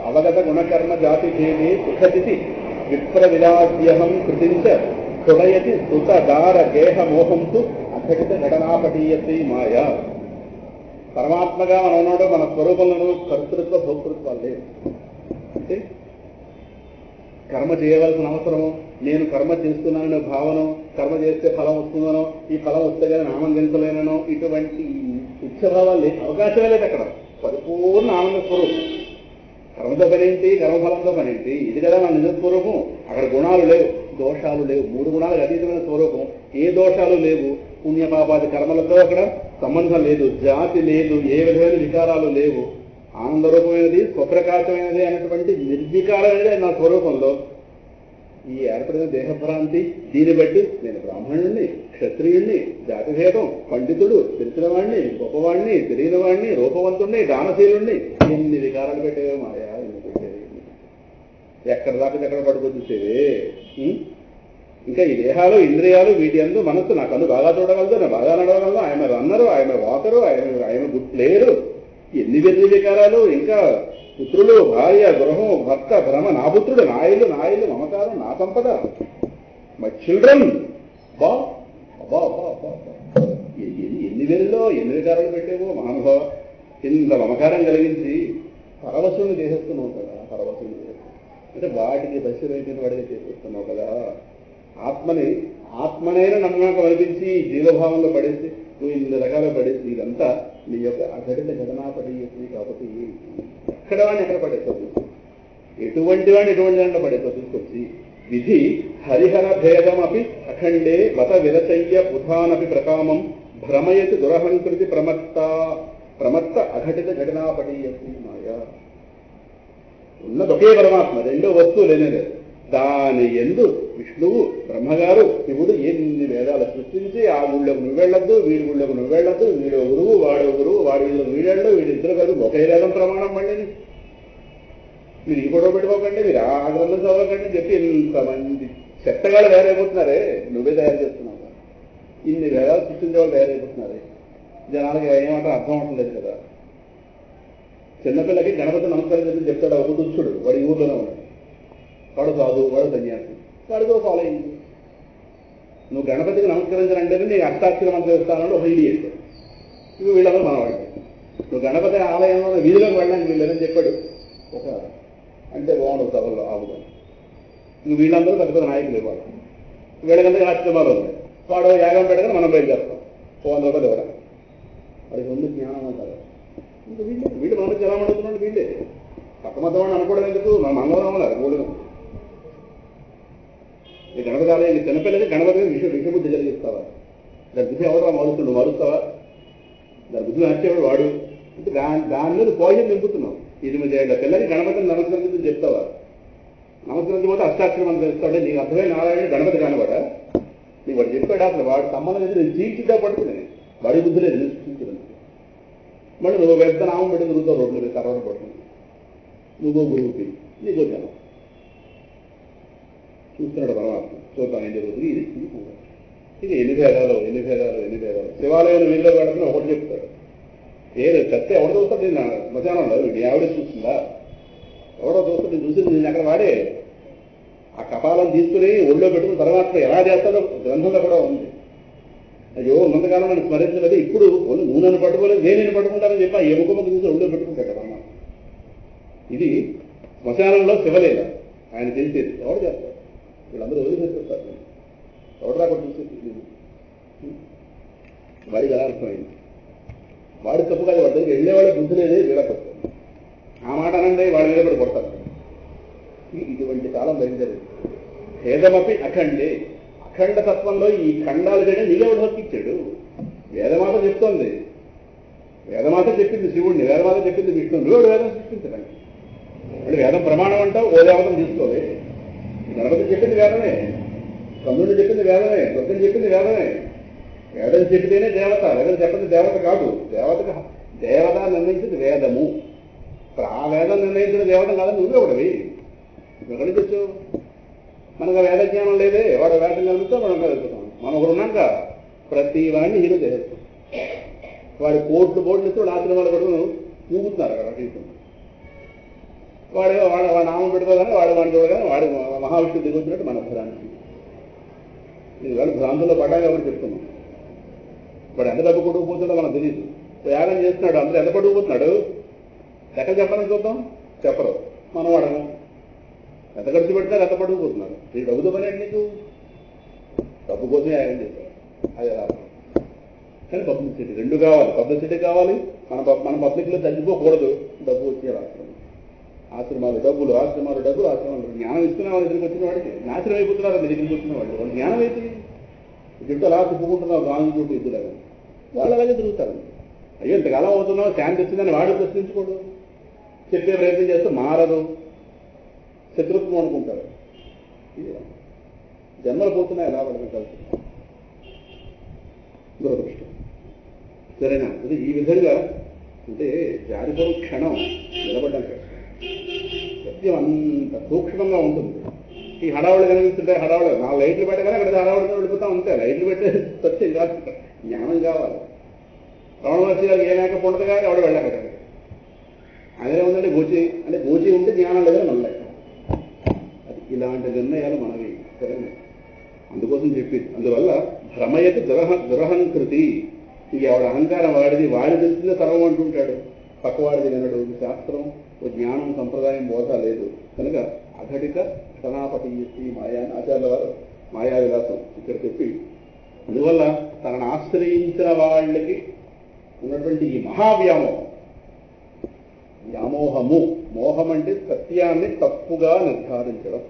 అవగత గుణకర్మ జాతి భేదే సుఖతిథి విప్ర విలాస్యహం కృతించ హృదయతి సుత దార గేహ మోహంతు అఘటిత ఘటనాపటీయతి మాయా. పరమాత్మగా మనం ఉన్నాడు, మన స్వరూపంలో కర్తృత్వ భోక్తృత్వాలు లేవు. అంటే కర్మ చేయవలసిన అవసరము, నేను కర్మ చేస్తున్నాననే భావన, కర్మ చేస్తే ఫలం వస్తుందనో, ఈ ఫలం వస్తే కానీ ఆనందించలేనో, ఇటువంటి ఉత్సభావాలు లేదు, అవకాశమే లేదు అక్కడ. పరిపూర్ణ ఆనంద స్వరూపం. కర్మతో పనేంటి, కర్మఫలంతో పనేంటి, ఇది కదా మన నిజ స్వరూపం. అక్కడ గుణాలు లేవు, దోషాలు లేవు, 3 గుణాలకు అతీతమైన స్వరూపం. ఏ దోషాలు లేవు, పుణ్యపాపాది కర్మలతో అక్కడ సంబంధం లేదు, జాతి లేదు, ఏ విధమైన వికారాలు లేవు. ఆనందరూపమైనది, స్వప్రకాశమైనది అనేటువంటి నిర్వికారమైనది నా స్వరూపంలో. ఈ ఏర్పడిన దేహభ్రాంతి, దీన్ని బట్టి నేను బ్రాహ్మణుణ్ణి, క్షత్రియుణ్ణి, జాతిభేదం, పండితుడు, తెలిసినవాణ్ణి, గొప్పవాణ్ణి, తెలియని వాణ్ణి, రూపవంతుణ్ణి, దానశీలుణ్ణి, ఎన్ని వికారాలు పెట్టేవే మాయా, ఎన్ని పెట్టేవి. ఎక్కడ దాకా ఎక్కడ పడుకొచ్చేవే. ఇంకా ఈ దేహాలు, ఇంద్రియాలు, వీటి అందు మనస్సు, నా కన్ను బాగా చూడగలదు, నా బాగా నడవగలదు, ఆయన రన్నరు, ఆయన వాకరు, ఆయన గుడ్ ప్లేయరు, ఎన్ని వెర్రి వికారాలు. ఇంకా పుత్రులు, భార్య, గృహం, భర్త, భ్రమ, నా పుత్రుడు, నా ఇల్లు, మమకారం, నా సంపద, మై చిల్డ్రన్. బా అబ్బా అబ్బా అబ్బా ఎన్ని వెర్రిలో ఎన్ని వికారాలు పెట్టేవో మహానుభావ. ఇంత మమకారం కలిగించి పరవశుని చేసేస్తున్నావు కదా, పరవశుని అంటే వాటికి బస్సురైన వాడిగా చేసేస్తున్నావు కదా. ఆత్మనైనా నమ్మకం అనిపించి జీవభావంలో పడేసి నువ్వు ఇన్ని రకాలు పడేసి ఇదంతా నీ యొక్క అఘటిత ఘటనా పడేసి. కాబట్టి ఎక్కడ వాడిని ఎక్కడ పడేస్తుంది, ఎటువంటి వాడిని ఎటువంటి దాంట్లో పడేస్తుంది తీసుకొచ్చి. విధి హరిహర భేదమపి అఖండే వత విరచయ్య బుధానపి ప్రకామం భ్రమయతి దురహంకృతి ప్రమత్త అఘటిత ఘటనా పడేసి మాయా. ఉన్నదొకే పరమాత్మ, రెండో వస్తువు లేనేది. దాని ఎందు విష్ణువు, బ్రహ్మగారు, శివుడు ఎన్ని వేదాలు సృష్టించి ఆ ఊళ్ళోకి నువ్వు వెళ్ళొద్దు, వీడి ఊళ్ళోకి నువ్వు వెళ్ళొద్దు, వీడు గురువు, వాడు గురువు, వాడి వీళ్ళు వీడెళ్ళు, వీడిద్దరు కాదు ఒకే వేదం ప్రమాణం పండి మీరు ఈ గొడవ పెట్టుకోకండి, మీరు ఆ గ్రంథం చదవకండి చెప్పి ఇంతమంది చెత్తగాళ్ళు తయారైపోతున్నారే. నువ్వే తయారు చేస్తున్నావు. ఇన్ని వేదాలు సృష్టించే వాళ్ళు తయారైపోతున్నారే. జనాలకి ఏమంటే అర్థం అవట్లేదు కదా. చిన్నపిల్లకి గణపతి నమస్కారం చెప్పి చెప్తాడు ఒక దుష్టుడు, వాడి ఊర్లోనే ఉన్నాడు, వాడు సాధు, వాడు సన్యాసి, వాడితో ఫాలో అయింది. నువ్వు గణపతికి నమస్కరించాలంటే నీకు అష్టాక్షర మంత్రం ఇస్తానంటే ఒక ఇల్లు చేశాడు. ఇవి వీళ్ళందరూ మనవాడి. నువ్వు గణపతి ఆలయంలో వీధిలోకి వెళ్ళడానికి వీళ్ళని చెప్పాడు ఒక, అంటే బాగుండదు సభల్లో ఆవుగా. ఇంక వీళ్ళందరూ పెద్ద పెద్ద నాయకులు ఇవ్వాలి. వీళ్ళకందరికీ ఆశ్రమాలు ఉన్నాయి. వాడు యాగం పెట్టగానే మనం బయలుదేరుతాం, 100 రూపాయలు ఇవ్వరా. వాడికి ఉంది జ్ఞానం అంటారు. ఇంకా వీళ్ళు మన ఎలా అడుగుతున్నాడు, వీళ్ళే పక్కమతం వాడిని అనుకోవడం ఎందుకు, మన మంగళం అన్నారు గోళం. ఈ గణపతి ఆలయం చిన్నపిల్లలకి గణపతి విషబుద్ధి కలిగిస్తావా? దాని బుద్ధి ఎవడో మారుస్తుండు, మారుస్తావా? దాని బుద్ధి నచ్చేవాడు వాడు. అంటే దాని మీద పాయిజన్ నింపుతున్నావు. 8 ఏళ్ల పిల్లలకి గణపతిని నమస్కరించని చెప్తావా? నమస్కరించకపోతే అష్టాక్షరం అని తెలుస్తాడే. నీకు అర్థమైన నారాయణ గణపతి కానివాడా? నీకు వాడు చెప్పాడు అసలు వాడు సంబంధం లేదు. నేను చీల్చిద్దా పడుతుంది, వాడి బుద్ధి లేదు, నేను చీల్చలేదు. మళ్ళీ నువ్వు పెద్ద నామం పెట్టి తిరుగుతావు, రోడ్లు మీద కర్రలు పడుతుంది. నువ్వు గురువుకి నీకు జనం చూస్తున్నాడు పరమాత్మ. చూద్దాం ఏం జరుగుతుంది. ఇది ఎన్ని భేదాలు. శివాలయంలో వీళ్ళు పెడుతున్నా ఒకటి చెప్తాడు. చెత్త ఎవడో చూస్తాడు, నేను మధ్యాహ్నంలో వీడి ఆవిడ చూస్తుందా? ఎవడో చూస్తాడు, నేను చూసి నేను అక్కడ వాడే ఆ కపాలం తీసుకుని ఒళ్ళో పెట్టుకుని తర్వాత ఎలా చేస్తాడో గ్రంథంలో కూడా ఉంది. అయ్యో ఉన్నంతకాలం నన్ను స్మరించలేదు, ఇప్పుడు నువ్వు నన్ను పట్టుకోలేదు, నేను పట్టుకుంటానని చెప్పి ఆ ఎముకముఖ చూసి ఒళ్ళో పెట్టుకుంటాడు పరమాత్మ. ఇది శ్మశానంలో శివలీల. ఆయన తెలిసేది ఎవరు చేస్తారు, వీళ్ళందరూ వదిలిసేస్తారు. ఎవరు రాకుండా చూసేది వాడికి ఎలా అర్థమైంది. వాడి తప్పు కాదు, వాడి దగ్గరికి వెళ్ళేవాళ్ళ బుద్ధి లేదే వీళ్ళకి. ఆ మాట అనండి వాడి మీద కూడా కొడతారు. ఇటువంటి కాలం బయలుదేరింది. భేదమపి అఖండే, అఖండ తత్వంలో ఈ ఖండాలు చేయడం నీకెవడు హక్కిచ్చాడు? వేదమాత చెప్తోంది. వేదమాత చెప్పింది శివుడిని, వేదమాత చెప్పింది విష్ణువు. నువ్వు వేదం సృష్టించడానికి అంటే వేదం ప్రమాణం అంటావు, ఓ దేవతం తీసుకోవాలి. గణపతి చెప్పింది వేదమే, కందుడు చెప్పింది వేదమే, దుర్గం చెప్పింది వేదమే. వేదం చెప్పితేనే దేవత, వేదం చెప్పింది దేవత కాదు. దేవత నిర్ణయించింది వేదము. ఆ వేదం నిర్ణయించిన దేవత కాదని నువ్వే ఒకటివి. ఎక్కడి నుంచి వచ్చావు? మనకు వేద జ్ఞానం లేదే. వాడు వేదం కలుగుతా మనం కలుగుతాం. మనం ఒకరు ఉన్నాక ప్రతి వాడిని హీరో చేసేస్తాం. వాడి కోట్లు ఇస్తూ రాత్రి వాళ్ళు కూడా ఊగుతున్నారు అక్కడ. వాడు నామం పెట్టుకోగానే వాడిని చూడగానే వాడు మహావిష్ణువు దిగొచ్చినట్టు మన భ్రాంతి. ఇది వాళ్ళు భ్రాంతుల్లో పడ్డా కాబట్టి చెప్తున్నాం. వాడు ఎంత డబ్బు కొట్టుకుపోతుందో మనకు తెలియదు. యాగం చేస్తున్నాడు, అందరూ ఎంత పట్టుకుపోతున్నాడు ఎక్కడ చెప్పాలని చూద్దాం, చెప్పరు. మనం అడగం. ఎంత ఖర్చు పెడతారు, ఎంత పట్టుకుపోతున్నారు. ఈ డబ్బుతో పని ఏంటి నీకు? డబ్బు కోసం యాగం చేస్తారు, అదే రాదు. కానీ పబ్లిసిటీ రెండు కావాలి. పబ్లిసిటీ కావాలి, మన పబ్లిక్లో తగ్గిపోకూడదు. డబ్బు వచ్చే రాష్ట్రం, ఆశ్రమాలు డబ్బులు, ఆశ్రమాలు డబ్బులు, ఆశ్రమాలు. జ్ఞానం ఇస్తున్న వాళ్ళ దగ్గరికి వచ్చిన వాడికి నాశనం అయిపోతున్నారు. మీ దగ్గరికి వచ్చిన వాళ్ళు వాళ్ళు జ్ఞానం అయిపోయింది. జుట్టు అలా తిప్పుకుంటున్నావు, గాంధీ జుట్టు ఇద్దులాగా వాళ్ళు అలాగే తిరుగుతారు. అయ్యో ఇంతకాలం అవుతున్నావు, శాంతి వచ్చిందని వాడు ప్రశ్నించుకోడు. చెప్పే ప్రయత్నం చేస్తే మారదు, శత్రుత్వం అనుకుంటారు. ఇది జన్మలు పోతున్నాయి ఎలా పడడం కలిసి దురదృష్టం. సరేనా? అది ఈ విధంగా అంటే జారిపోయిన క్షణం నిలబడ్డం కష్టం. సత్యం అంత సూక్ష్మంగా ఉంటుంది. ఈ హడావుడు కనిపిస్తుంటే హడావుడు 4 లైట్లు పెట్టగానే అక్కడ హడావుడితో వెళ్ళిపోతా ఉంటాయి. లైట్లు పెట్టే సత్యం కాదు, జ్ఞానం కావాలి. రమణమహర్షి గారికి ఏ మేకప్ ఉండదు కానీ ఎవడు వెళ్ళాక అదే ఉందంటే గోచి అంటే గోచి ఉంటే జ్ఞానం లేదని మన లెక్క. అది ఇలాంటి నిర్ణయాలు మనవి. సరేనా? అందుకోసం చెప్పింది. అందువల్ల భ్రమయతి దురహంకృతి. ఇక ఎవడ అహంకారం వాడిది, వాడి తెలిసిందే సర్వం అంటుంటాడు. పక్కవాడిది వినడు. శాస్త్రం, జ్ఞానం, సంప్రదాయం బోధ లేదు కనుక అఘటిక ఘటనాపటి మాయా ఆచార్యుల వారు మాయా విలాసం ఇక్కడ చెప్పి, అందువల్ల తనను ఆశ్రయించిన వాళ్ళకి ఉన్నటువంటి ఈ మహావ్యామోహం, వ్యామోహము, మోహం అంటే సత్యాన్ని తప్పుగా నిర్ధారించడం.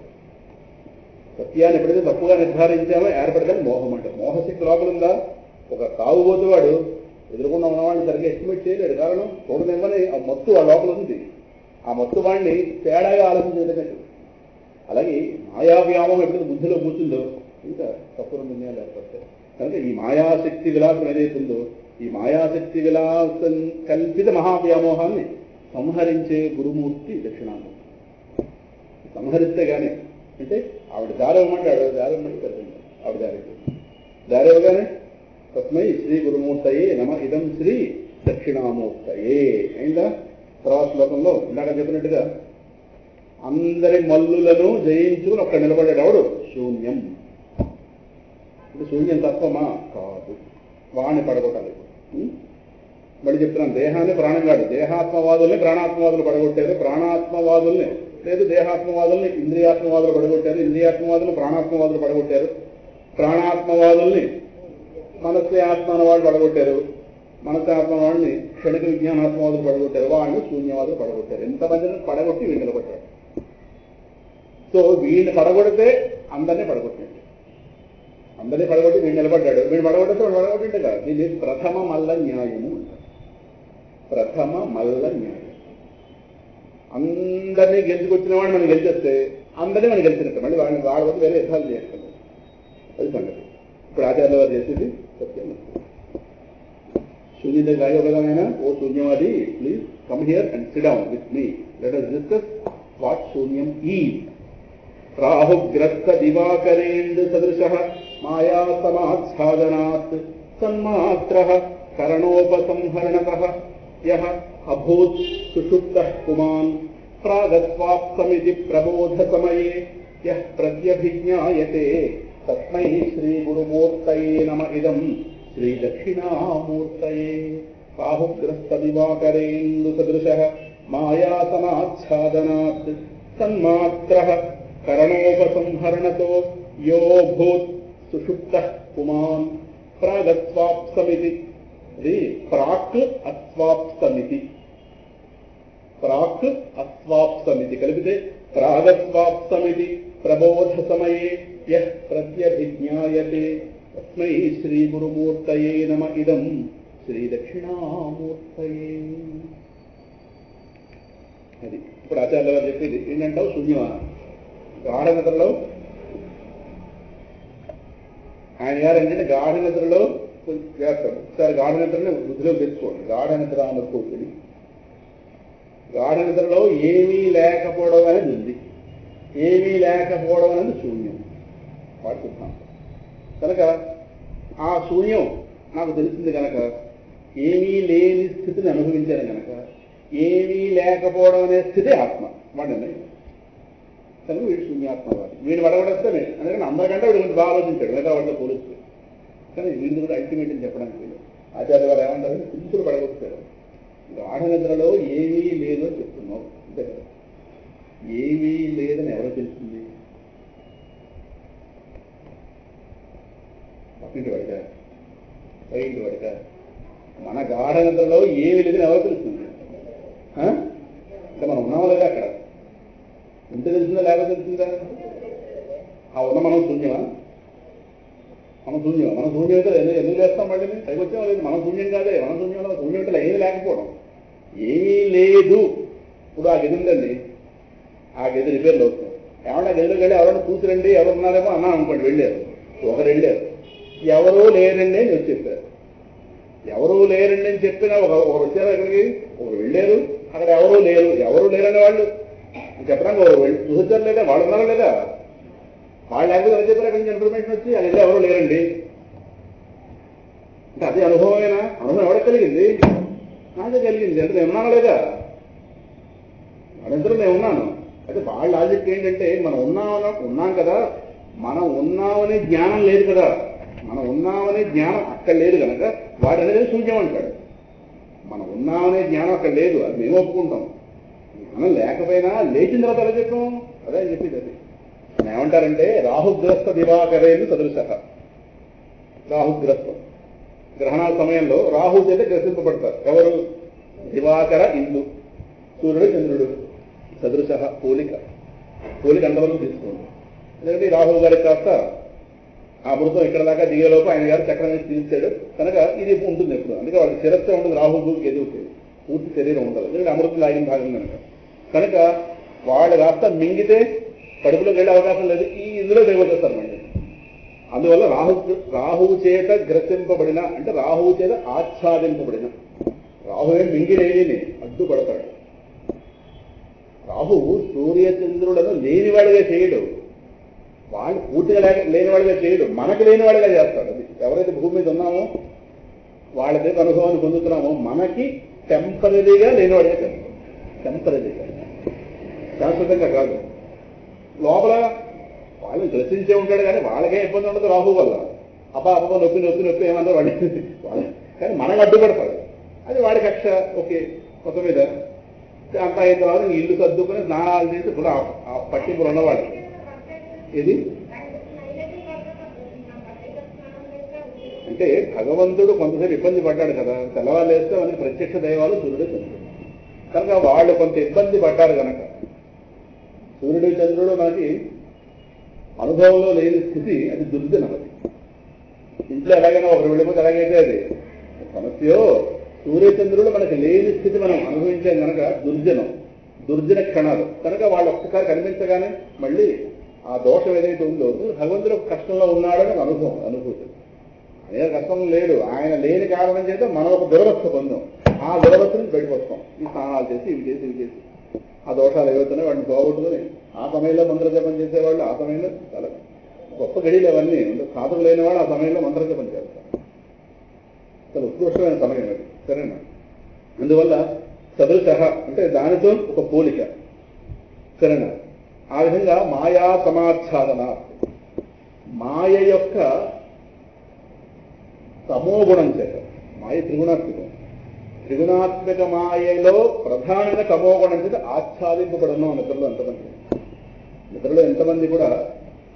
సత్యాన్ని ఎప్పుడైతే తప్పుగా నిర్ధారించామో ఏర్పడదని మోహం అంటారు. మోహశక్తి లోపల ఉందా? ఒక తాగుబోతు వాడు ఎదురుకుండా ఉన్నవాడిని సరిగ్గా ఎస్టిమేట్ చేయలేడు. కారణం చూడనివ్వని ఆ మత్తు ఆ లోపల ఉంది. ఆ మత్తు వాడిని తేడాగా ఆలోచించలేదు. అలాగే మాయా వ్యామోహం ఎప్పుడైతే బుద్ధిలో కూర్చుందో ఇంకా తప్పుడు నిర్ణయాలు ఏర్పడతాయి. కనుక ఈ మాయాశక్తి విలాసం ఏదైతుందో ఈ మాయాశక్తి విలాసం కల్పిత మహావ్యామోహాన్ని సంహరించే గురుమూర్తి దక్షిణామూర్తి. సంహరిస్తే కానీ అంటే ఆవిడ దారవమంటాడు, దారవమంటే పెద్ద ఆవిడ దారవగానే తస్మై శ్రీ గురుమూర్తయే నమ ఇదం శ్రీ దక్షిణామూర్తయే అయిందా? తర్వాత శ్లోకంలో ఇందాక చెప్పినట్టుగా అందరి మల్లులను జయించుకుని ఒక్క నిలబడేటవాడు శూన్యం. అంటే శూన్యం తత్వమా? కాదు. వాణ్ణి పడగొట్టాలి. మళ్ళీ చెప్తున్నాను, దేహాన్ని ప్రాణం కాదు. దేహాత్మవాదుల్ని ప్రాణాత్మవాదులు పడగొట్టారు, ప్రాణాత్మవాదుల్ని లేదు దేహాత్మవాదుల్ని ఇంద్రియాత్మవాదులు పడగొట్టారు, ఇంద్రియాత్మవాదులు ప్రాణాత్మవాదులు పడగొట్టారు, ప్రాణాత్మవాదుల్ని మనస్సు ఆత్మానవాళ్ళు పడగొట్టారు, మనస్సు ఆత్మవాడిని క్షణిక విజ్ఞానాత్మవాదులు పడగొట్టారు, వాడిని శూన్యవాదులు పడగొట్టారు. ఎంతమందిని పడగొట్టి వీళ్ళు నిలబడ్డారు. సో వీడిని పడగొడితే అందరినీ పడగొట్టాడు. అందరినీ పడగొట్టి వీడు నిలబడ్డాడు. వీడు పడగొడితే వాడు పడగొట్టింటే కాదు. దీన్ని ప్రథమ మల్ల న్యాయము అంటారు. ప్రథమ మల్ల న్యాయం. అందరినీ గెలుచుకొచ్చిన వాడిని మనం గెలిచేస్తే అందరినీ మనం గెలిచినట్టు. మళ్ళీ వాడిని వాడి వద్ద వేరే యుద్ధాలు చేస్తాం. అది సంగతి. ఇప్పుడు ఆచార్యుల వారు చేసేది సత్యం. శూన్యత కాయ ఒకదానైనా, ఓ శూన్యవాది please come here and sit down with me. Let us discuss what శూన్యం ఈజ్. రాహుగ్రస్త దివాకరేందు సదృశః మాయా సమాచ్ఛాదనాత్ సన్మాత్రః కరణోపసంహరణతః యః అభూత్ సుషుప్తః పుమాన్ ప్రాగస్వాప్తమితి ప్రబోధ సమయే యః ప్రత్యభిజ్ఞాయతే తస్మై శ్రీ గురుమూర్తయే నమ ఇదం శ్రీ దక్షిణామూర్తయే. రాహుగ్రస్త దివాకరేందు సదృశః మాయా సమాచ్ఛాదనాత్ సన్మాత్రః కరణోపసంహరణతో యో భూత్ సుషుప్తః పుమాన్ ప్రాగస్వాప్తమితి. ఇది ప్రాక్ అస్వాప్తమితి. ప్రాక్ అస్వాప్తమితి కలిపితే ప్రాగస్వాప్తమితి ప్రబోధ సమయే యః ప్రత్యభిజ్ఞాయతే తస్మై శ్రీ గురుమూర్తయే నమ ఇదం శ్రీ దక్షిణామూర్తయే. అది ఇప్పుడు ఆచార్యుల గారు చెప్పేది ఏంటంటావు? శూన్యమా? గాఢ నిద్రలో ఆయన గారు ఏంటంటే గాఢ నిద్రలో చేస్తాడు. ఒకసారి గాఢ నిద్రని బుద్ధిలో తెచ్చుకోండి. గాఢ నిద్ర అనుకోండి. గాఢ నిద్రలో ఏమీ లేకపోవడం అనేది ఉంది. ఏమీ లేకపోవడం అనేది శూన్యం. వాడుతున్నాం కనుక ఆ శూన్యం నాకు తెలిసింది కనుక, ఏమీ లేని స్థితిని అనుభవించాను కనుక, ఏమీ లేకపోవడం అనే స్థితి ఆత్మ. వాడిని కనుక వీడు శూన్యాత్మవాది. వీడు వడగొడేస్తేనే అందుకని అందరికంటే వీడు కొంచెం బాగా ఆలోచించాడు లేదా వాడితో పోలిస్తే. కానీ వీడిని కూడా అల్టిమేట్ అని చెప్పడానికి వీళ్ళు ఆచార్య వారు ఏమంటారు, సింపుల్ పడగొట్టారు. గాఢ నిద్రలో ఏమీ లేదు అని చెప్తున్నావు అంతే కదా. ఏమీ లేదని ఎవరో తెలుస్తుంది? పక్కింటి పడిగా పైంటి పడిగా మన గాఢ నిద్రలో ఏమీ లేదని ఎవరో తెలుస్తుంది? అంటే మనం ఉన్నామా లేదా అక్కడ? ఎంత తెలిసిందా లేకపోతే తెలిసిందా? ఆ ఉన్న మనం శూన్యమా? మనం శూన్యం అయితే ఎందుకు చేస్తాం? మళ్ళీ పైకి వచ్చామా లేదు? మనం శూన్యం కాదే. మనం శూన్యం అంటే ఏమీ లేకపోవడం, ఏమీ లేదు. ఇప్పుడు ఆ గది ఉందండి, ఆ గది రిపేర్లు అవుతుంది. ఏమన్నా గదిలోకి వెళ్ళి ఎవరైనా కూతురండి ఎవరు ఉన్నారేమో అన్నా అనుకోండి, వెళ్ళారు, ఒకరు వెళ్ళారు, ఎవరూ లేరండి అని చెప్పారు. ఎవరూ లేరండి అని చెప్పినా ఒకరు వచ్చారు అక్కడికి, ఒకరు వెళ్ళారు, అక్కడ ఎవరూ లేరని వాళ్ళు చెప్పడానికి ఒకరు చూసారు లేదా, వాళ్ళు ఉన్నారా లేదా? వాళ్ళు లేకపోతే ఎవరు చెప్పారు అక్కడి నుంచి ఇన్ఫర్మేషన్ వచ్చి అది వెళ్ళి ఎవరూ లేరండి అంటే అదే అనుభవమేనా? అనుభవం ఎవరికి కలిగింది? నాకే కలిగింది. అంటే నేను ఉన్నాను లేదా? వాళ్ళందరూ నేను ఉన్నాను. అయితే వాళ్ళ లాజిక్ ఏంటంటే మనం ఉన్నాం కదా, మనం ఉన్నామనే జ్ఞానం లేదు కదా, మనం ఉన్నామనే జ్ఞానం అక్కడ లేదు కనుక వాడు అనేది శూన్యం అంటాడు. మనం ఉన్నామనే జ్ఞానం అక్కడ లేదు, అది మేము ఒప్పుకుంటాం. మనం లేకపోయినా లేచిన తర్వాత ఎలా చెప్పాం? అదే చెప్పింది. అది ఏమంటారంటే రాహుగ్రస్త దివాకరేలు సదృశ. రాహుగ్రస్తం గ్రహణాల సమయంలో రాహు చేత గ్రసింపబడతారు. ఎవరు? దివాకర ఇందు, సూర్యుడు చంద్రుడు. సదృశ పోలిక అంతవరకు తీసుకోండి. ఎందుకంటే రాహువు గారికి కాస్త ఆ అమృతం ఇక్కడ దాకా దిగేలోపు ఆయన గారు చక్రం వేసి తీర్చాడు కనుక ఇది ఉంటుంది ఎప్పుడు. అందుకే వాళ్ళకి శిరస్సు ఉండదు, రాహువు ఎదుగుతుంది, పూర్తి శరీరం ఉండదు. ఎందుకంటే అమృతం లాగిన భాగం కనుక వాళ్ళు కాస్త మింగితే కడుపులోకి వెళ్ళే అవకాశం లేదు. ఇందులో దిగొచ్చేస్తారు మళ్ళీ. అందువల్ల రాహువు చేత గ్రసింపబడిన అంటే రాహువు చేత ఆచ్ఛాదింపబడిన, రాహువే మింగిలేని అడ్డుపడతాడు. రాహువు సూర్యచంద్రులను లేనివాడిగా చేయడు, వాళ్ళు పూర్తిగా లేనివాడిగా చేయడు, మనకు లేనివాడిగా చేస్తాడు. అది ఎవరైతే భూమి మీద ఉన్నామో వాళ్ళకైతే అనుభవాన్ని పొందుతున్నామో మనకి టెంపరీగా లేనివాడిగా చేస్తాడు. టెంపరీగా, శాశ్వతంగా కాదు. లోపల వాళ్ళని గ్రసించే ఉంటాడు కానీ వాళ్ళకే ఇబ్బంది ఉండదు రాహు వల్ల. అబ్బా నొప్పి ఏమన్నారు వాళ్ళు కానీ మనకు అడ్డుపడతాడు. అది వాడి కక్ష. ఓకే, మొత్తం మీద అంతా అయిన తర్వాత ఇల్లు సర్దుకుని స్నానాలు చేసి ఇప్పుడు ఆ పట్టింపులు ఉన్నవాళ్ళు ఇది అంటే భగవంతుడు కొంతసేపు ఇబ్బంది పడ్డాడు కదా, తెల్లవాళ్ళు వేస్తే మనకి ప్రత్యక్ష దైవాలు సూర్యుడు చంద్రుడు కనుక వాళ్ళు కొంత ఇబ్బంది పడ్డారు కనుక సూర్యుడు చంద్రుడు మనకి అనుభవంలో లేని స్థితి, అది దుర్జనం. అది ఇంట్లో ఎలాగైనా ఒకరు వెళ్ళిపోతే ఎలాగైతే అది సమస్యో, సూర్యచంద్రుడు మనకి లేని స్థితి మనం అనుభవించాం కనుక దుర్జన క్షణాలు కనుక వాళ్ళు ఒక్కసారి కనిపించగానే మళ్ళీ ఆ దోషం ఏదైతే ఉందో భగవంతుడు కష్టంలో ఉన్నాడని అనుభూతి. అనేక కష్టం లేడు, ఆయన లేని కారణం చేత మనం ఒక దురవస్థ పొందాం. ఆ దురవస్థ నుంచి బయటకు వస్తాం ఈ స్నానాలు చేసి ఇవి చేసి ఆ దోషాలు ఏవైతున్నాయి వాటిని పోగొట్టుకుని ఆ సమయంలో మంత్రజపం చేసేవాళ్ళు ఆ సమయంలో చాలా గొప్ప గడిలు అవన్నీ సాధన లేని వాళ్ళు ఆ సమయంలో మంత్రజపం చేస్తారు. చాలా ఉత్కృష్టమైన సమయం అది. సరేనా? అందువల్ల సదృశ అంటే దానితో ఒక పోలిక. సరేనా? ఆ విధంగా మాయా సమాచ్ఛాదన, మాయ యొక్క తమోగుణం చేత, మాయ త్రిగుణాత్మక మాయలో ప్రధానంగా తమోగుణం చేత ఆచ్ఛాదింపబడను. నిద్రలో ఎంతమంది కూడా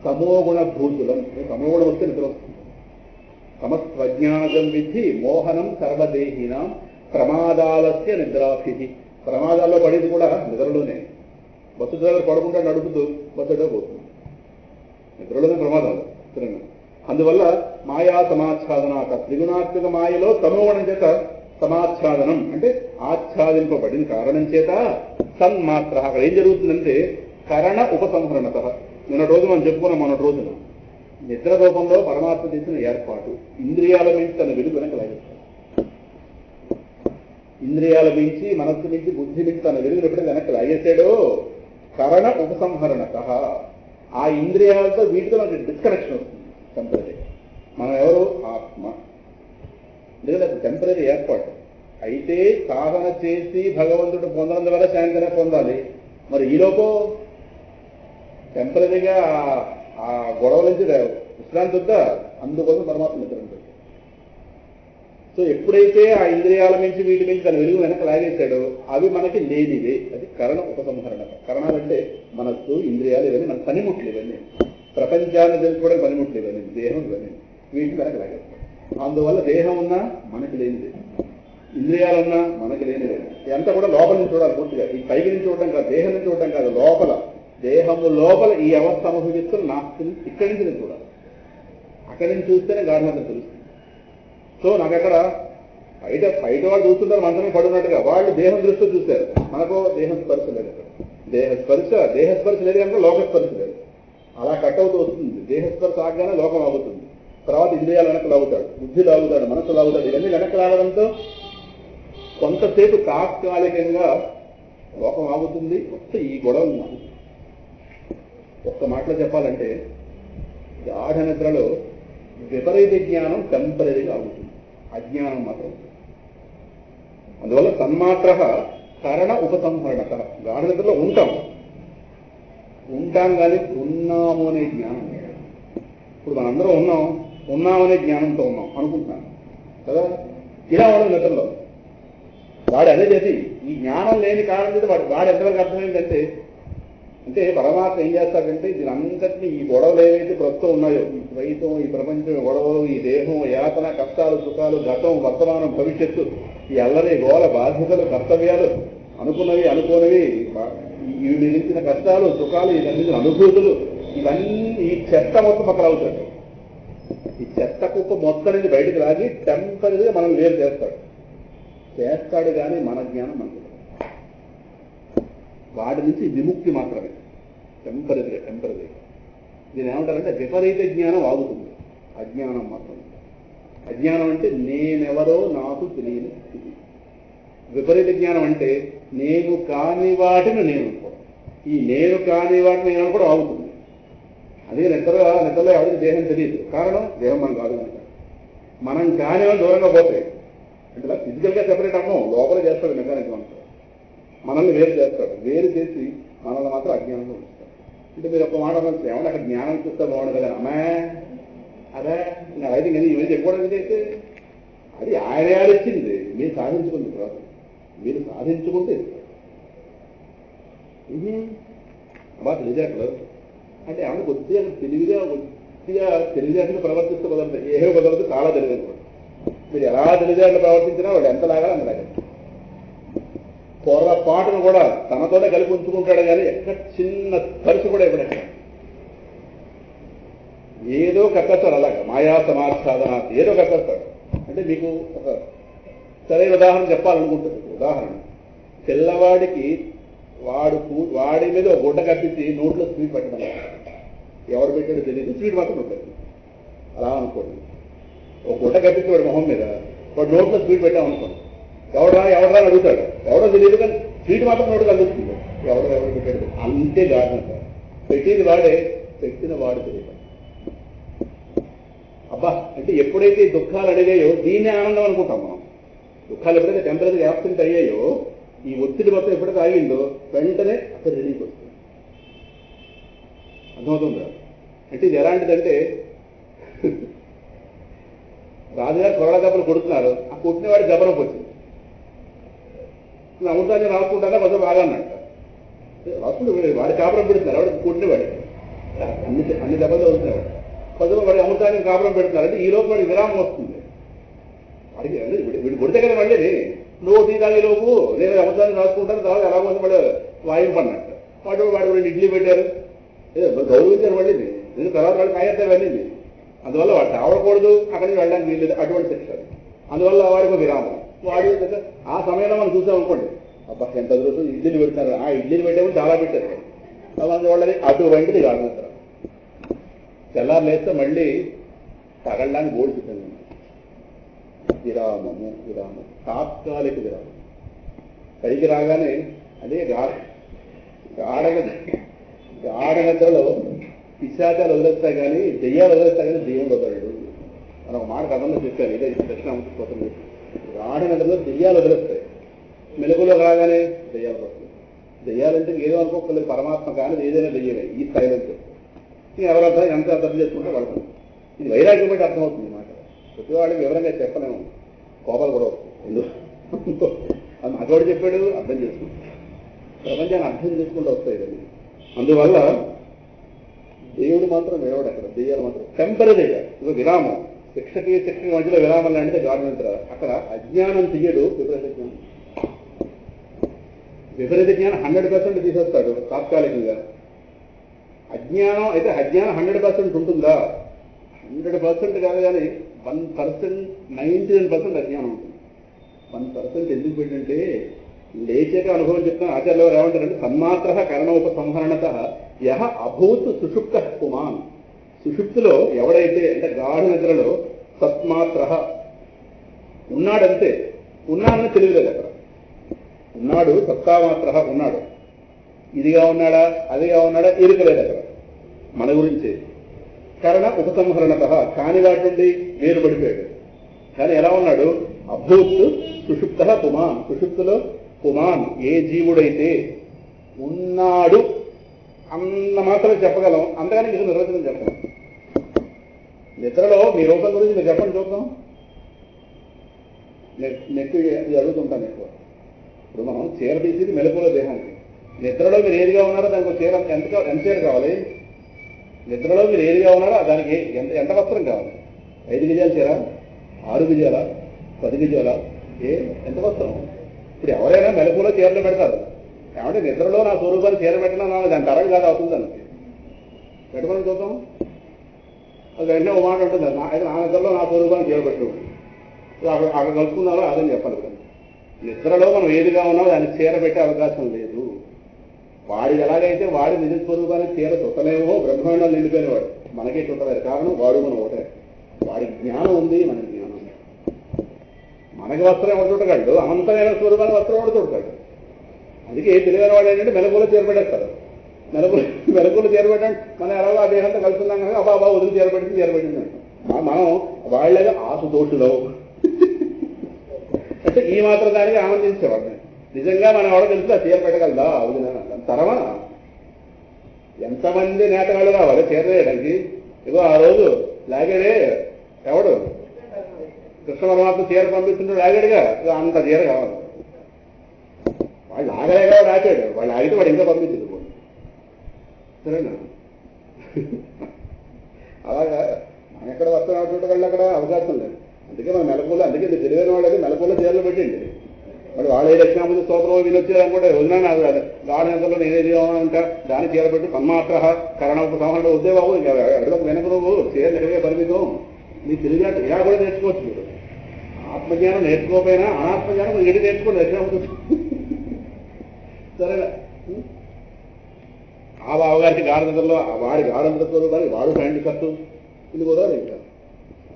తమోగుణ భూతులం. తమోగుణం వస్తే నిద్ర వస్తుంది. సమస్వజ్ఞానం విధి మోహనం సర్వదేహినాం ప్రమాదాలస్య నిద్రాభిధి. ప్రమాదాల్లో పడేది కూడా నిద్రలోనే. బస్సు డ్రైవర్ పడకుండా నడుపుతూ బస్సులో పోతుంది, నిద్రలోనే ప్రమాదాలు. అందువల్ల మాయా సమాచ్ఛాదనాక త్రిగుణాత్మక మాయలో తమోగుణం చేత సమాచ్ఛాదనం అంటే ఆచ్ఛాదింపబడిన కారణం చేత సన్మాత్ర. అక్కడ ఏం జరుగుతుందంటే కరణ ఉపసంహరణత. మొన్నటి రోజు మనం చెప్పుకున్నాం, మొన్నటి రోజున నిద్ర రూపంలో పరమాత్మ చేసిన ఏర్పాటు ఇంద్రియాల మించి తన వెలుగు వెనక లాగేస్తాడు. ఇంద్రియాల మించి మనస్సు మించి బుద్ధి మించి తన వెలుగు ఎప్పుడైతే వెనక్కి లాగేసాడో కరణ ఉపసంహరణత. ఆ ఇంద్రియాలతో వీటితో మనకి డిస్కనెక్షన్ వస్తుంది. టెంపరీ మనం ఎవరు? ఆత్మ. ఎందుకంటే అది టెంపరీ ఏర్పాటు. అయితే సాధన చేసి భగవంతుడు పొందడం ద్వారా శాంతినే పొందాలి. మరి ఈలోపు టెంపరీగా ఆ గొడవ నుంచి విశ్రాంతి వద్ద అందుకోసం పరమాత్మ నిద్ర. సో ఎప్పుడైతే ఆ ఇంద్రియాల నుంచి వీటి నుంచి తన వెలుగు వెనక లాగేశాడో అవి మనకి లేనివే. అది కరణ ఉపసంహరణ. కరణాలంటే మనస్సు, ఇంద్రియాలు ఇవన్నీ మన పనిముట్లు. ఇవన్నీ ప్రపంచాన్ని తెలుసుకోవడానికి పనిముట్లు. ఇవన్నీ దేహం, ఇవన్నీ వీటిని వెనక లాగేస్తాం. అందువల్ల దేహం ఉన్నా మనకి లేనిదే, ఇంద్రియాలున్నా మనకి లేనిదే. ఇదంతా కూడా లోపల నుంచి చూడాలి పూర్తిగా. ఈ పైకి నుంచి చూడడం కాదు, దేహం నుంచి చూడడం కాదు, లోపల దేహము లోపల ఈ అవస్థ అనుభవిస్తున్న నాకు ఇక్కడి నుంచి నేను చూడాలి. అక్కడి నుంచి చూస్తేనే గాఢంగా తెలుస్తుంది. సో నాకు అక్కడ బయట వాళ్ళు చూస్తుంటారు మనసమే పడున్నట్టుగా, వాళ్ళు దేహం దృష్టితో చూశారు. మనకు దేహం స్పర్శ లేదు. అక్కడ దేహస్పర్శ లేదు కనుక లోకస్పర్శ లేదు. అలా కట్ అవుతూ వస్తుంది. దేహస్పర్శ ఆగానే లోకం ఆగుతుంది. తర్వాత ఇంద్రియాలు వెనక్కి లాగుతాడు, బుద్ధి లాగుతాడు, మనసు లాగుతాడు. ఇవన్నీ వెనక్కి లాగడంతో కొంతసేపు తాత్కాలికంగా లోకం ఆగుతుంది. వస్తే ఈ గొడవ ఒక్క మాటలో చెప్పాలంటే గాఢ నిద్రలో విపరీత జ్ఞానం టెంపరీగా ఆగుతుంది, అజ్ఞానం మాత్రం. అందువల్ల తన్మాత్ర కరణ ఉపసంహరణత. గాఢ నిద్రలో ఉంటాం కానీ ఉన్నాము అనే జ్ఞానం. ఇప్పుడు మనందరం ఉన్నామనే జ్ఞానంతో ఉన్నాం అనుకుంటున్నాను కదా. ఇలా ఉండదు నిద్రలో. వాడు అదే చేసి ఈ జ్ఞానం లేని కారణం చేసి వాడు ఎంతవరకు అర్థమైందంటే, అంటే పరమాత్మ ఏం చేస్తాడంటే దీని అంతటినీ ఈ గొడవలు ఏవైతే ప్రస్తుతం ఉన్నాయో, ఈ ద్వైతం, ఈ ప్రపంచం గొడవలు, ఈ దేహం, యాతన, కష్టాలు, సుఖాలు, గతం, వర్తమానం, భవిష్యత్తు, ఈ అల్లరి, గోల, బాధ్యతలు, కర్తవ్యాలు, అనుకున్నవి అనుకోనివి, ఇవి మిగిలిన కష్టాలు, సుఖాలు, ఇవన్నీ అనుభూతులు, ఇవన్నీ ఈ చెత్త మొత్తం పక్కన అవుతాడు. ఈ చెత్త కుప్ప మొత్తం నుంచి బయటకు రాగి టెంపరీగా మనం వేరు చేస్తాడు కానీ మన జ్ఞానం మనకు వాటి నుంచి విముక్తి మాత్రమే. టెంపరీగా దీని ఏమంటారంటే విపరీత జ్ఞానం ఆగుతుంది, అజ్ఞానం మాత్రం. అజ్ఞానం అంటే నేనెవరో నాకు తెలియని స్థితి. విపరీత జ్ఞానం అంటే నేను కాని వాటిని నేను అనుకోవడం. ఈ నేను కాని వాటిని నేను అనుకోవడం ఆగుతుంది. అదే నిద్రలో ఎవరికి దేహం తెలియదు, కారణం దేహం మనం కాదు కనుక. మనం కాని వాళ్ళు దూరంగా పోతాయి. అంటే ఇలా ఫిజికల్గా సెపరేట్ అవ్వం, లోపల చేస్తాడు మెకానిజం అంతా. మనల్ని వేరు చేస్తాడు. వేరు చేసి మనల్ని మాత్రం అజ్ఞానంలో ఉంచుతాడు. అంటే మీరు ఒక మాట ఏమన్నా అక్కడ జ్ఞానం చూస్తే బాగుండదు కదా, అమ్మా అదే అయితే నేను ఇవన్నీ చెప్పుకోవడానికి అయితే అది ఆయన ఆలోచించింది. మీరు సాధించుకుంది తర్వాత మీరు సాధించుకుంటే అబ్బా తెలియజేట్లు అంటే ఏమన్నా కొద్దిగా తెలివితేటలు ప్రవర్తిస్తే కుదరదు. ఏమో కుదరదు, చాలా తెలియదు. మీరు ఎలా తెలివితేటలు ప్రవర్తించినా వాడు ఎంత లాగా అంతలాగా పొరపాటును కూడా తనతోనే కలిపి ఉంచుకుంటాడు. కానీ ఎక్కడ చిన్న ఖర్చు కూడా ఇవ్వడం ఏదో కక్కేస్తాడు. అలాగా మాయా సమాచాదన ఏదో కక్కేస్తాడు. అంటే మీకు ఒక సరైన ఉదాహరణ చెప్పాలనుకుంటుంది. ఉదాహరణ, పిల్లవాడికి వాడి మీద ఒక గుడ్డ కప్పించి నోట్లో స్వీట్ పెట్టడం. ఎవరు పెట్టాడో తెలియదు, స్వీట్ మాత్రం పెట్టాడు. అలా అనుకోండి, ఒక గుడ్డ కప్పించి వాడి మొహం మీద వాడు నోట్లో స్వీట్ పెట్టామనుకోండి, ఎవడరా అని అడుగుతాడు. ఎవడో తెలియదు కానీ స్వీట్ మాత్రం నోటు కలుగుతుంది. ఎవరు పెట్టాడు అంతే గాఢంగా. పెట్టింది వాడే, పెట్టిన వాడు తెలియదు. అబ్బా అంటే ఎప్పుడైతే దుఃఖాలు అడిగాయో దీన్నే ఆనందం అనుకుంటాం మనం. దుఃఖాలు ఎప్పుడైతే టెంపరీగా యాబ్సెంట్ అయ్యాయో, ఈ ఒత్తిడి మొత్తం ఎప్పుడైతే ఆగిందో వెంటనే అక్కడ రిలీఫ్ వస్తుంది. అర్థమవుతుందా? అంటే ఇది ఎలాంటిదంటే రాజుగారు కొరడ దెబ్బలు కొడుతున్నారు. ఆ కొట్టినవాడి దెబ్బలకు వచ్చింది. అమృతాన్ని రాసుకుంటారా కొంచెం బాగా అన్నట్ట రాసుకుంటూ వాడి కాపురం పెడుతున్నారు. వాడికి కొట్టినవాడి అన్ని దెబ్బలు అవుతున్నాడు. కొంచెం వాడి అమృతాన్ని కాపురం పెడుతున్నారు. అంటే ఈ లోపు వాడికి విరామం వస్తుంది. వాడికి వీడు కొడితే కదా మళ్ళీ నువ్వు టీ తాగే లోపు నేను అమృతాన్ని రాసుకుంటాను, తర్వాత ఎలా కొంచెం వాడు వాయింపన్నట్టు వాడు ఇడ్లీ పెట్టారు, గౌరవించారు. మళ్ళీ నేను తర్వాత వాడు కాయత్తా వెళ్ళింది. అందువల్ల వాడు తావడకూడదు, అక్కడి నుంచి వెళ్ళడానికి వీల్లేదు. అటువంటి శిక్షలు. అందువల్ల వాడికి విరామం. వాడు ఆ సమయంలో మనం చూసామనుకోండి, అబ్బా ఎంత అదృష్టం ఇడ్లీలు పెడతారు. ఆ ఇడ్లీలు పెట్టేమో చాలా పెట్టారు. వాళ్ళని అటువంటిది కాదు. తెల్లారు లేస్తే మళ్ళీ తగలడానికి బోర్డు పెట్టాను. విరామము తాత్కాలిక విరామం. పైకి రాగానే అదే గాఢ నిద్రలో పిశాచాలు వదిలేస్తాయి కానీ దెయ్యాలు వదిలేస్తాయి కానీ దెయ్యం వదలడు. మనం ఒక మాట కథంలో చెప్పాను. ఇదే దక్షిణామూర్తి గాఢ నిద్రలో దెయ్యాలు వదిలేస్తాయి, మెలుగులో రాగానే దెయ్యాలు వస్తాయి. దెయ్యాలంటే ఏదో అనుకోలేదు, పరమాత్మ కానీ ఏదైనా దెయ్యమే ఈ స్థాయిలో ఎవరంతా ఎంత అర్థం చేసుకుంటే పడతాం. ఇది వైరాగ్యం బట్టి అర్థమవుతుంది మాట. ప్రతి వాళ్ళకి వివరంగా చెప్పలేము, కోపాలు కూడా వస్తుంది. అది మాటవాడు చెప్పాడు, అర్థం చేసుకుంటాం. ప్రపంచాన్ని అర్థం చేసుకుంటూ వస్తాయి ఇవన్నీ. అందువల్ల దేవుడు మాత్రం వినవాడు. అక్కడ దెయ్యాలు మాత్రం టెంపరీగా ఇది విరామం. శిక్షకి మధ్యలో విరామం లాంటిదే గార్మెంట్. అక్కడ అజ్ఞానం తీయడు, విపరీత జ్ఞానం. విపరీత జ్ఞానం 100% తీసేస్తాడు తాత్కాలికంగా. అజ్ఞానం అయితే అజ్ఞానం 100% ఉంటుందా? 100% కాదు, కానీ 1%, 99% అజ్ఞానం ఉంటుంది. 1% ఎందుకు పెట్టంటే లేచాక అనుభవం చెప్తాను. ఆచార్యులు వారు ఏమంటారంటే సన్మాత్ర కరణోపసంహరణత యహ అభూత్ సుషుప్త పుమాన్. సుషుప్తిలో ఎవడైతే అంటే గాఢ నిద్రలో సత్మాత్ర ఉన్నాడంతే, ఉన్నాడని తెలియలేదు. అక్కడ ఉన్నాడు, సత్తామాత్ర ఉన్నాడు. ఇదిగా ఉన్నాడా అదిగా ఉన్నాడా ఎరుకలేదు అక్కడ మన గురించి. కరణ ఉపసంహరణత కాని వాటి నుండి వేరుపడిపోయాడు. కానీ ఎలా ఉన్నాడు? అభూత్ సుషుప్త పుమాన్. సుషుప్తిలో పుమాన్ ఏ జీవుడైతే ఉన్నాడు అన్న మాత్రం చెప్పగలం, అంతగానే మీకు నిర్వచనం చెప్పగలం. నిద్రలో మీ రూపం గురించి మీరు చెప్పండి చూద్దాం. నెక్కు ఇది అడుగుతుంటాను ఎక్కువ. ఇప్పుడు మనం చీర తీసేది మెలకువల దేహానికి. నిద్రలో మీరు ఏదిగా ఉన్నారో దానికి చీర ఎంత చీర కావాలి? నిద్రలో మీరు ఏదిగా ఉన్నారో దానికి ఎంత వస్త్రం కావాలి? 5 గజాల చీర, 6 గజాల, 10 గజాల, ఎంత వస్త్రం? ఇప్పుడు ఎవరైనా మెలకువలో చీరలు పెడతారు. ఏమంటే నిద్రలో నా స్వరూపాన్ని చీర పెట్టినా దాని తరం కాదు అవుతుంది. దానికి పెట్టుకొని చూద్దాం. అది వెంటనే ఒక మాట ఉంటుంది, అయితే నా నిద్రలో నా స్వరూపాన్ని చీర పెట్టు, అక్కడ కలుసుకున్నారో అదని చెప్పాలి. నిద్రలో మనం ఏదిగా ఉన్నామో దానికి చీర పెట్టే అవకాశం లేదు. వాడి ఎలాగైతే వాడి నిజ స్వరూపానికి చీర చుట్టలేమో బ్రహ్మాండాలు నిండిపోయినవాడు మనకే చుట్టలేదు. కారణం వాడు మనం ఒకటే. వాడికి జ్ఞానం ఉంది, మనకి జ్ఞానం. మనకి వస్త్రం ఎవరు చుట్టగలడు? అనంతమైన స్వరూపాన్ని వస్త్రం ఎవరు చుట్టగలడు? అందుకే తెలియని వాడు ఏంటంటే మెలకువలో చేరబెట్టేస్తారు. మెలకువలు చేరబెట్టండి. మనం ఎలాగో ఆ దేహంతో కలుస్తున్నాం కదా, అబ్బా వదిలి చేరబెట్టింది మనం వాళ్ళగా ఆసు దోషులో అంటే ఈ మాత్రం దానికి ఆనందించేవాడిని. నిజంగా మనం ఎవడో తెలిసి ఆ చీర పెట్టగలదా? అవునా తరమా? ఎంతమంది నేతగాళ్ళు రావాలి చీర వేయడానికి? ఇగో ఆ రోజు లాగాడే ఎవడు కృష్ణ పరమాత్మ చీర పంపిస్తుంటే లాగాడుగా, అంత చీర కావాలి. వాళ్ళు ఆగలేగా రాచాడు, వాళ్ళు ఆగితే వాడు ఇంకా పంపించదు. సరేనా? అలాగా మనం ఎక్కడ వస్తున్నా చూడగలరు, అక్కడ అవకాశం లేదు. అందుకే మన మెలకువలో, అందుకే మీరు తెలివైన వాళ్ళకి మెలకువలో చీరలు పెట్టండి. మరి వాళ్ళు ఏ దక్షిణామూర్తి స్తోత్రం వినొచ్చారు అనుకుంటే వదినా నాకు గాఢంలో నేనేది ఉంటా దాన్ని చీర పెట్టి సన్మాత్ర కరణోపసంహరణ వద్దే బాబు. ఇంకా అడుగులకు వెనక నువ్వు చీరలు ఎక్కడే పరిమితం. నీ తెలివిగా ఇలా కూడా నేర్చుకోవచ్చు. మీరు ఆత్మజ్ఞానం నేర్చుకోకపోయినా అనాత్మజ్ఞానం మీరు ఎడి నేర్చుకోండి దక్షిణామూర్తి. సరేనా? ఆ బావగారికి గాఢంలో వాడి గాఢంతో వాడు ప్యాంటు షర్టు ఇది కూడా ఇంకా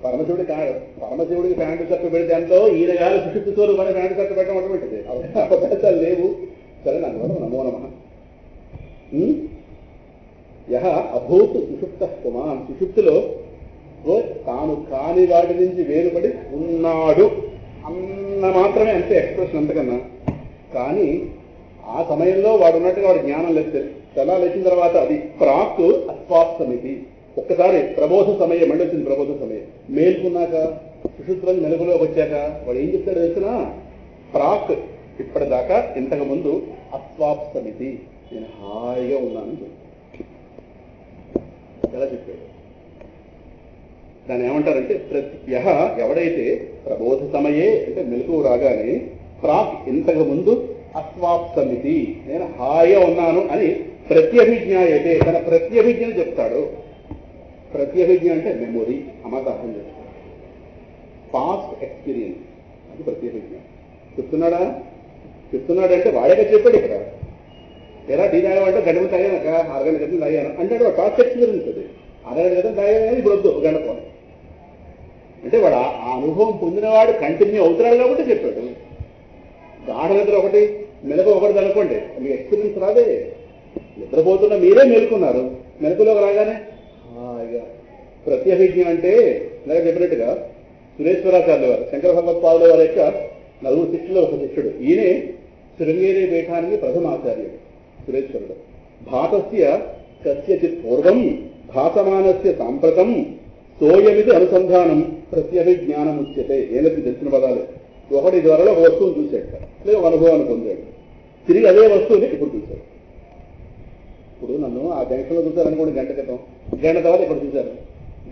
పరమశివుడికి ప్యాంటు షర్టు పెడితే ఎంతో ఈయన గారు సుషుప్తి స్వరూపాన్ని ప్యాంటు షర్టు పెట్టడం అటువంటిది అవకాశాలు లేవు. సరే నాకు కూడా నమో నమః. యహ అభూత్ సుషుప్త పుమాన్. సుషుప్తిలో తాను కాని వాటి నుంచి వేరుపడి ఉన్నాడు అన్న మాత్రమే, అంతే ఎక్స్ప్రెషన్ అంతకన్నా. కానీ ఆ సమయంలో వాడు ఉన్నట్టుగా వాడి జ్ఞానం లేదు. తెల్లాలు వచ్చిన తర్వాత అది ప్రాక్ అస్వాప్సమితి. ఒక్కసారి ప్రబోధ సమయం, మళ్ళీ వచ్చింది ప్రబోధ సమయం. మేల్కున్నాక సుషుప్తిలోని మెలుగులోకి వచ్చాక వాడు ఏం చెప్తాడు తెలిసిన? ప్రాక్ ఇప్పటిదాకా ఇంతకు ముందు అస్వాప్సమితి, నేను హాయిగా ఉన్నాను ఎలా చెప్పాడు. దాన్ని ఏమంటారంటే యహ ఎవడైతే ప్రబోధ సమయే అంటే మెలకువ రాగానే ప్రాక్ ఇంతకు ముందు అస్వాప్సమితి నేను హాయిగా ఉన్నాను అని ప్రత్యభిజ్ఞాయతే, తన ప్రత్యభిజ్ఞను చెప్తాడు. ప్రత్యభిజ్ఞ అంటే మెమొరీ, అమాట అర్థం చేస్తాడు. పాస్ట్ ఎక్స్పీరియన్స్ అది ప్రత్యభిజ్ఞ. చెప్తున్నాడంటే వాడేగా చెప్పాడు. ఇక్కడ ఎలా టీ తాగామంటే గంటలు తాగానక 6 గంటల క్రితం తాగాను అంటాడు. వాడు పాస్ట్ ఎక్స్పీరియన్స్ అది. 6 గంటల క్రితం తాగాను ఇప్పుడు వద్దు, గంట పోను అంటే వాడు ఆ అనుభవం పొందినవాడు కంటిన్యూ అవుతున్నాడు కాబట్టి చెప్పాడు. గాఢ నిద్ర ఒకటి, మెలకు ఒకటి అనుకోండి, మీ ఎక్స్పీరియన్స్ రాదే. నిద్రపోతున్న మీరే మేలుకున్నారు, మెలకులోకి రాగానే హాయిగా. ప్రత్యభిజ్ఞ అంటే ఇలా చెప్పినట్టుగా సురేశ్వరాచార్యుల వారు, శంకర భగవత్పాదుల వారి యొక్క 4 శిష్యులు ఒక శిష్యుడు. ఈయనే శృంగేరి పీఠానికి ప్రథమాచార్యుడు. సురేశ్వరుడు. భాతస్య కస్యచిత్ పూర్వం భాసమానస్య సాంప్రతం సోయమిది అనుసంధానం ప్రత్యభిజ్ఞానం ఉచ్యతే. ఏనకి తెలిసిన పదాలు. ఒకటి త్వరలో ఒక వస్తువును చూశాడు, లేదా ఒక అనుభవాన్ని పొందాడు, తిరిగి అదే వస్తువుని ఇప్పుడు చూశాడు. ఇప్పుడు నన్ను ఆ జంక్షన్లో చూశారనుకోండి గంట క్రితం, గంట తర్వాత ఇక్కడ చూశారు.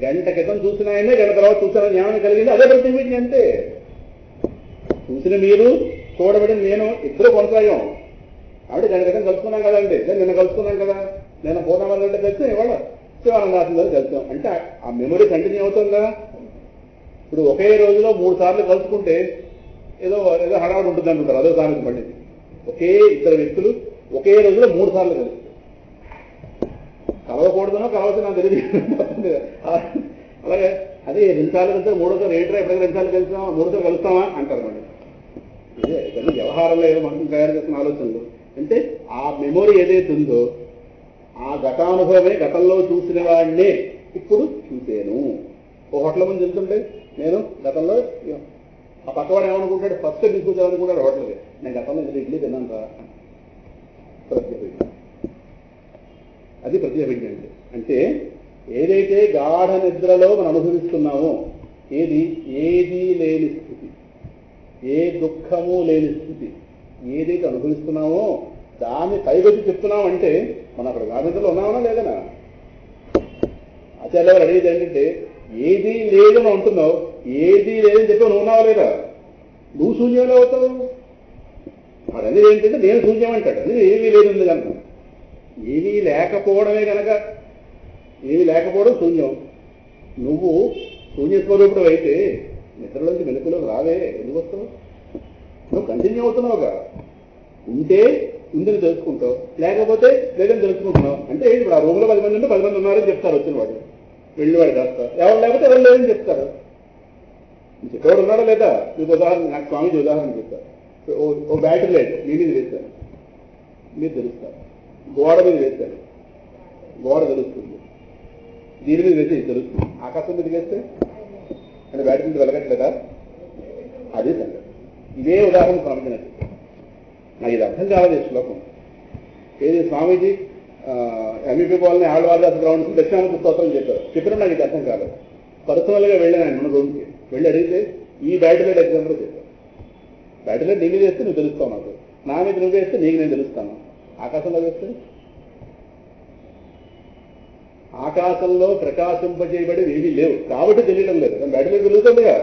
గంట క్రితం చూసిన ఆయనే గంట తర్వాత చూశారని జ్ఞానం కలిగింది, అదే ప్రతిభిజ్ఞ అంతే. చూసిన మీరు, చూడబడిన నేను ఇద్దరు కొనసాగాం. కాబట్టి గంట క్రితం కలుసుకున్నాం కదండి, నిన్న కలుసుకున్నాం కదా, నేను పూర్ణమాలంటే కలిసాం, ఇవాళ శివానందాసిందని కలిసాం. అంటే ఆ మెమొరీ కంటిన్యూ అవుతుందా? ఇప్పుడు ఒకే రోజులో 3 సార్లు కలుసుకుంటే ఏదో ఏదో హడావుడు ఉంటుంది అంటుంటారు, అదో సామెత మళ్ళీ. ఒకే ఇద్దరు వ్యక్తులు ఒకే రోజులో 3 సార్లు కలిసి కలవకూడదనో కలవచ్చు నాకు తెలియదు. అలాగే అదే 2 సార్లు కలిస్తే 3సారి ఏంట్రా ఎప్పుడైనా 2 సార్లు కలిసామా 3 సార్లు కలుస్తామా అంటారు మళ్ళీ. ఇదే కానీ వ్యవహారంలో ఏదో మనుషులు తయారు చేస్తున్న ఆలోచనలు. అంటే ఆ మెమొరీ ఏదైతే ఉందో ఆ గతానుభవమే గతంలో చూసిన వాడినే ఇప్పుడు చూశాను. ఓ హోటల్ ముందు వెళ్తుంటే నేను గతంలో ఆ పక్కవాడు ఏమనుకుంటాడు, ఫస్ట్ తీసుకొచ్చామనుకుంటాడు హోటల్కి, నేను గతంలో ఇడ్లీ తిన్నాను రా. ప్రత్యభిజ్ఞ, అది ప్రత్యభిజ్ఞ అంటే. అంటే ఏదైతే గాఢ నిద్రలో మనం అనుభవిస్తున్నామో, ఏదీ లేని స్థితి, ఏ దుఃఖము లేని స్థితి ఏదైతే అనుభవిస్తున్నామో దాన్ని పైకొచ్చి చెప్తున్నామంటే మనం అక్కడ గాఢ నిద్రలో ఉన్నామా లేదనా? ఆచార్య వారు అడిగేది ఏంటంటే, ఏదీ లేదని అంటున్నావు, ఏదీ లేదని చెప్పి నువ్వు ఉన్నావా లేదా? నువ్వు శూన్యంలో అవుతావు. వాడు అనేది ఏంటంటే నేను శూన్యం అంటాడు, అది ఏమీ లేదు కనుక. ఏమీ లేకపోవడమే కనుక, ఏమీ లేకపోవడం శూన్యం. నువ్వు శూన్యస్వరూపుడు అయితే నిద్రలోంచి మెలకులోకి రావే, ఎందుకు వస్తావు? నువ్వు కంటిన్యూ అవుతున్నావుగా. ఉంటే ఉందని తెలుసుకుంటావు, లేకపోతే లేదని తెలుసుకుంటున్నావు. అంటే ఇప్పుడు ఆ రూమ్లో 10 మంది ఉంటే 10 మంది ఉన్నారని చెప్తారు వచ్చిన వాడు, వెళ్ళి వాడు కాస్త. ఎవరు లేకపోతే ఎవరు లేదని చెప్తారు. చెప్పేవాడు ఉన్నాడా లేదా? మీకు ఉదాహరణ, నాకు స్వామిజీ ఉదాహరణ చెప్తారు. ఓ బ్యాటరీ లేదు, మీ మీద వేస్తాను, మీరు తెలుస్తారు. గోడ మీద వేస్తాను, గోడ తెలుస్తుంది. దీని మీద వేస్తే ఇది తెలుస్తుంది. ఆకాశం మీద వేస్తే అంటే బ్యాటరీ మీద వెలగట్లేదా? అదే సంగతి. ఇదే ఉదాహరణ స్వామిజీ నాకు ఇది అర్థం కావాలి. శ్లోకం ఏది స్వామీజీ ఎంఈపీ కాలనీ ఆళ్వారదాస్ గ్రౌండ్స్ దక్షిణామూర్తి స్తోత్రం చెప్పారు నాకు ఇది అర్థం కాలేదు. పర్సనల్గా వెళ్ళాను ఆయన మన రూమ్కి, వెళ్ళి అడిగితే ఈ బ్యాటరీ లైట్ ఎగ్జాంపుల్ చెప్పారు. బ్యాటరీ లైట్ నీ మీద వేస్తే నువ్వు తెలుస్తావు, నాకు నా మీద నువ్వు వేస్తే నీకు నేను తెలుస్తాను. ఆకాశంలో వేస్తే ఆకాశంలో ప్రకాశింపజేయబడి ఏమీ లేవు కాబట్టి తెలియడం లేదు. కానీ బ్యాటరీ లైట్ వెలుగుతుందిగా,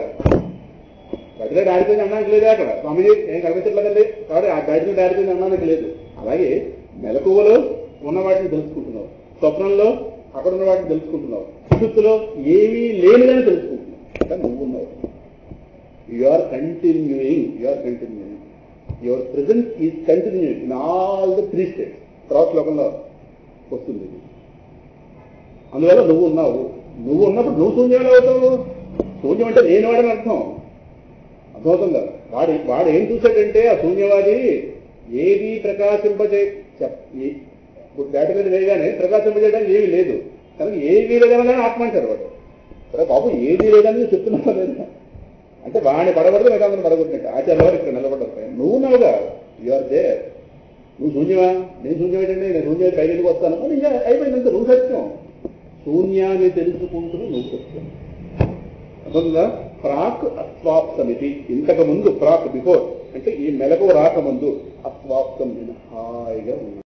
బ్యాటరీ లైట్ ఆడిపోయింది అనడానికి లేదా? అక్కడ స్వామిజీ ఏం కనిపించట్లేదండి కాబట్టి ఆ బ్యాటరీ లైట్ ఆడిపోయింది అనడానికి లేదు. అలాగే మెలకువలో ఉన్న వాటిని తెలుసుకుంటున్నావు, స్వప్నంలో అక్కడ ఉన్న వాటిని తెలుసుకుంటున్నావు, సుషుప్తిలో ఏమీ లేనిదని తెలుసుకుంటున్నావు. కానీ నువ్వు ఉన్నావు. You are continuing, your presence is continuing in all the 3 states. తర్వాత శ్లోకంలో వస్తుంది. అందువల్ల నువ్వు ఉన్నావు. నువ్వు ఉన్నప్పుడు నువ్వు శూన్యంలో అవుతావు. శూన్యం అంటే నేను వాడని అర్థం, అర్థమవుతుందా? వాడు ఏం చూశాడంటే ఆ శూన్యవాది ఏది ప్రకాశింపజే బ్యాటరీ వేయగానే ప్రకాశింపజేయడానికి ఏమీ లేదు కనుక ఏమీ లేదనగానే ఆత్మ అంటారు వాడు. సరే బాబు ఏదీ లేదని చెప్తున్నావా లేదా అంటే వాడిని పడగొడితే మిగతా పడగొట్టినట్టు. ఆచార్య వారు ఇక్కడ నిలబడ్డారు. నువ్వు ఉన్నావుగా, యు ఆర్ దేర్. నువ్వు శూన్యమా? నేను శూన్యం ఏంటంటే నేను శూన్యం పైకి వస్తాను అని ఇంకా అయిపోయిందంత. నువ్వు సత్యం. శూన్యాన్ని తెలుసుకుంటూ నువ్వు సత్యం. అర్థంగా ప్రాక్ అస్వాప్తమితి. ఇంతకు ముందు ప్రాక్ బిఫోర్ అంటే ఈ మెలకు రాకముందు అస్వాప్తం హాయిగా ఉంది.